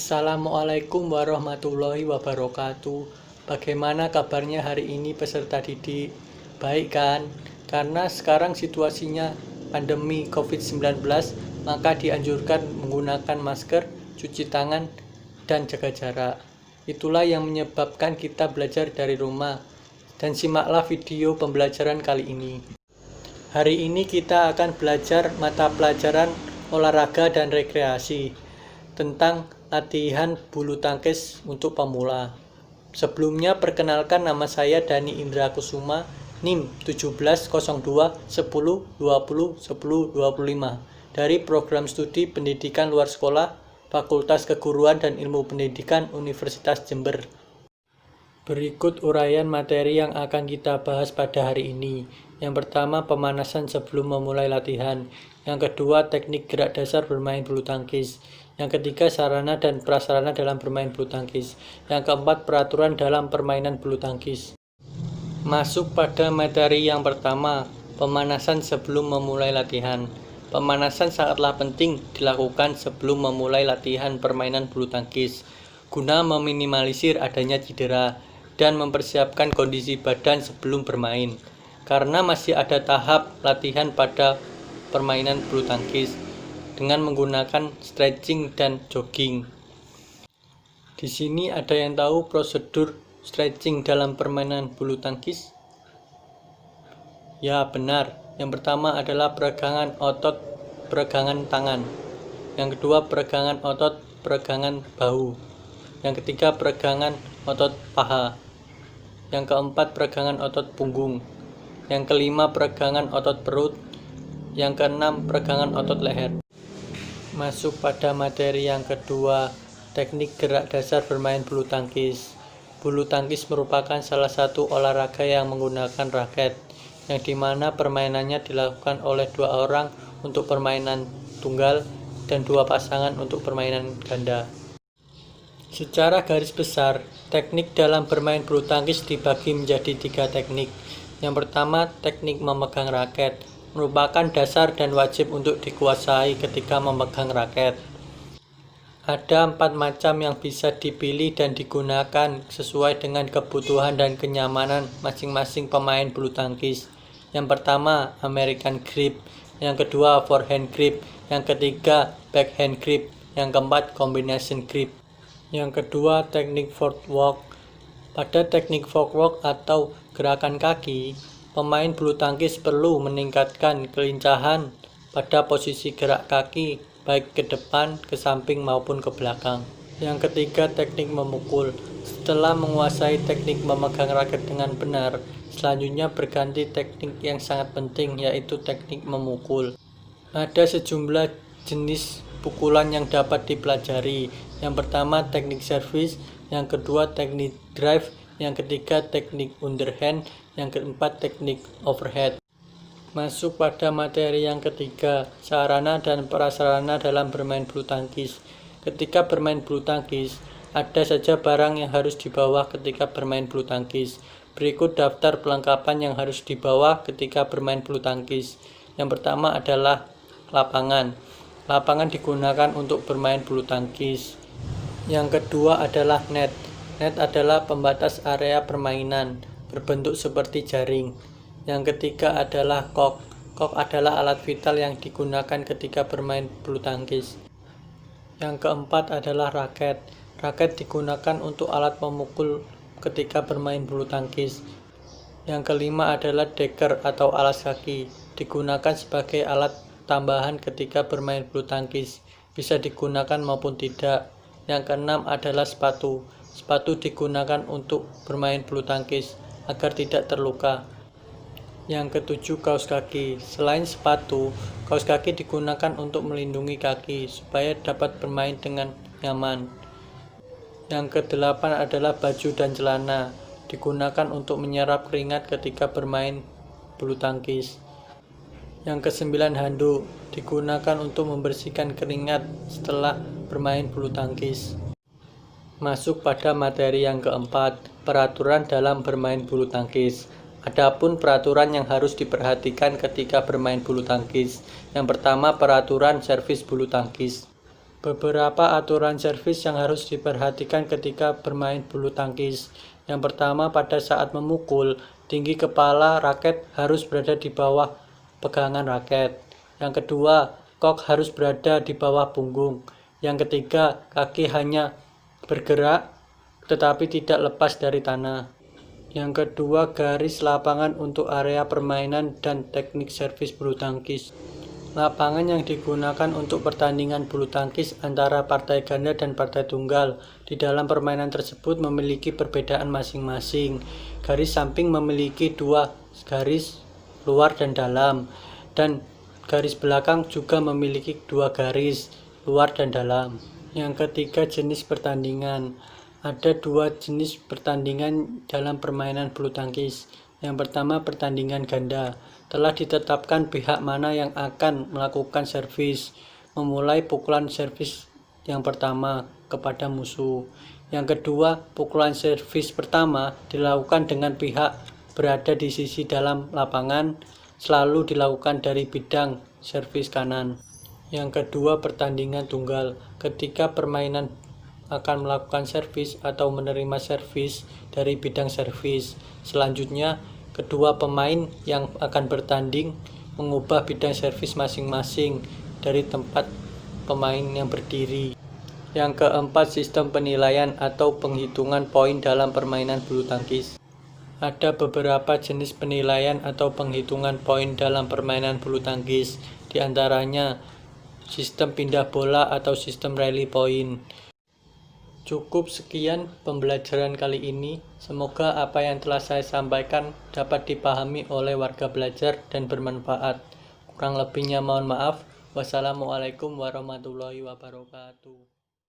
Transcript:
Assalamualaikum warahmatullahi wabarakatuh. Bagaimana kabarnya hari ini peserta didik? Baik kan? Karena sekarang situasinya pandemi COVID-19, maka dianjurkan menggunakan masker, cuci tangan, dan jaga jarak. Itulah yang menyebabkan kita belajar dari rumah. Dan simaklah video pembelajaran kali ini. Hari ini kita akan belajar mata pelajaran olahraga dan rekreasi tentang latihan bulu tangkis untuk pemula. Sebelumnya perkenalkan, nama saya Dani Indra Kusuma, NIM 1702 10 20 10 25 dari Program Studi Pendidikan Luar Sekolah Fakultas Keguruan dan Ilmu Pendidikan Universitas Jember. Berikut uraian materi yang akan kita bahas pada hari ini. Yang pertama, pemanasan sebelum memulai latihan. Yang kedua, teknik gerak dasar bermain bulu tangkis. Yang ketiga, sarana dan prasarana dalam bermain bulu tangkis. Yang keempat, peraturan dalam permainan bulu tangkis. Masuk pada materi yang pertama, pemanasan sebelum memulai latihan. Pemanasan sangatlah penting dilakukan sebelum memulai latihan permainan bulu tangkis, guna meminimalisir adanya cedera dan mempersiapkan kondisi badan sebelum bermain. Karena masih ada tahap latihan pada permainan bulu tangkis dengan menggunakan stretching dan jogging. Di sini ada yang tahu prosedur stretching dalam permainan bulu tangkis? Ya, benar. Yang pertama adalah peregangan otot, peregangan tangan. Yang kedua, peregangan otot, peregangan bahu. Yang ketiga, peregangan otot paha. Yang keempat, peregangan otot punggung. Yang kelima, peregangan otot perut. Yang keenam, peregangan otot leher. Masuk pada materi yang kedua, teknik gerak dasar bermain bulu tangkis. Bulu tangkis merupakan salah satu olahraga yang menggunakan raket, yang dimana permainannya dilakukan oleh dua orang untuk permainan tunggal dan dua pasangan untuk permainan ganda. Secara garis besar, teknik dalam bermain bulu tangkis dibagi menjadi 3 teknik. Yang pertama, teknik memegang raket, merupakan dasar dan wajib untuk dikuasai ketika memegang raket. Ada 4 macam yang bisa dipilih dan digunakan sesuai dengan kebutuhan dan kenyamanan masing-masing pemain bulu tangkis. Yang pertama, American grip. Yang kedua, forehand grip. Yang ketiga, backhand grip. Yang keempat, combination grip. Yang kedua, teknik footwork. Pada teknik footwork atau gerakan kaki, pemain bulu tangkis perlu meningkatkan kelincahan pada posisi gerak kaki, baik ke depan, ke samping maupun ke belakang. Yang ketiga, teknik memukul. Setelah menguasai teknik memegang raket dengan benar, selanjutnya berganti teknik yang sangat penting, yaitu teknik memukul. Ada sejumlah jenis pukulan yang dapat dipelajari. Yang pertama, teknik service. Yang kedua, teknik drive. Yang ketiga, teknik underhand. Yang keempat, teknik overhead. Masuk pada materi yang ketiga, sarana dan prasarana dalam bermain bulu tangkis. Ketika bermain bulu tangkis, ada saja barang yang harus dibawa ketika bermain bulu tangkis. Berikut daftar perlengkapan yang harus dibawa ketika bermain bulu tangkis. Yang pertama adalah lapangan. Lapangan digunakan untuk bermain bulu tangkis. Yang kedua adalah net. Net adalah pembatas area permainan, berbentuk seperti jaring. Yang ketiga adalah kok. Kok adalah alat vital yang digunakan ketika bermain bulu tangkis. Yang keempat adalah raket. Raket digunakan untuk alat memukul ketika bermain bulu tangkis. Yang kelima adalah deker atau alas kaki. Digunakan sebagai alat tambahan ketika bermain bulu tangkis, bisa digunakan maupun tidak. Yang keenam adalah sepatu. Sepatu digunakan untuk bermain bulu tangkis agar tidak terluka. Yang ketujuh, kaos kaki. Selain sepatu, kaos kaki digunakan untuk melindungi kaki supaya dapat bermain dengan nyaman. Yang kedelapan adalah baju dan celana. Digunakan untuk menyerap keringat ketika bermain bulu tangkis. Yang kesembilan, handuk. Digunakan untuk membersihkan keringat setelah bermain bulu tangkis. Masuk pada materi yang keempat, peraturan dalam bermain bulu tangkis. Adapun peraturan yang harus diperhatikan ketika bermain bulu tangkis. Yang pertama, peraturan servis bulu tangkis. Beberapa aturan servis yang harus diperhatikan ketika bermain bulu tangkis. Yang pertama, pada saat memukul, tinggi kepala raket harus berada di bawah pegangan raket. Yang kedua, kok harus berada di bawah punggung. Yang ketiga, kaki hanya bergerak tetapi tidak lepas dari tanah. Yang kedua, garis lapangan untuk area permainan dan teknik servis bulu tangkis. Lapangan yang digunakan untuk pertandingan bulu tangkis antara partai ganda dan partai tunggal di dalam permainan tersebut memiliki perbedaan masing-masing. Garis samping memiliki 2 garis, luar dan dalam, dan garis belakang juga memiliki 2 garis, luar dan dalam. Yang ketiga, jenis pertandingan. Ada 2 jenis pertandingan dalam permainan bulu tangkis. Yang pertama, pertandingan ganda. Telah ditetapkan pihak mana yang akan melakukan servis, memulai pukulan servis yang pertama kepada musuh. Yang kedua, pukulan servis pertama dilakukan dengan pihak berada di sisi dalam lapangan, selalu dilakukan dari bidang servis kanan. Yang kedua, pertandingan tunggal. Ketika permainan akan melakukan servis atau menerima servis dari bidang servis. Selanjutnya, kedua pemain yang akan bertanding mengubah bidang servis masing-masing dari tempat pemain yang berdiri. Yang keempat, sistem penilaian atau penghitungan poin dalam permainan bulu tangkis. Ada beberapa jenis penilaian atau penghitungan poin dalam permainan bulu tangkis, di antaranya sistem pindah bola atau sistem rally point. Cukup sekian pembelajaran kali ini. Semoga apa yang telah saya sampaikan dapat dipahami oleh warga belajar dan bermanfaat. Kurang lebihnya mohon maaf. Wassalamualaikum warahmatullahi wabarakatuh.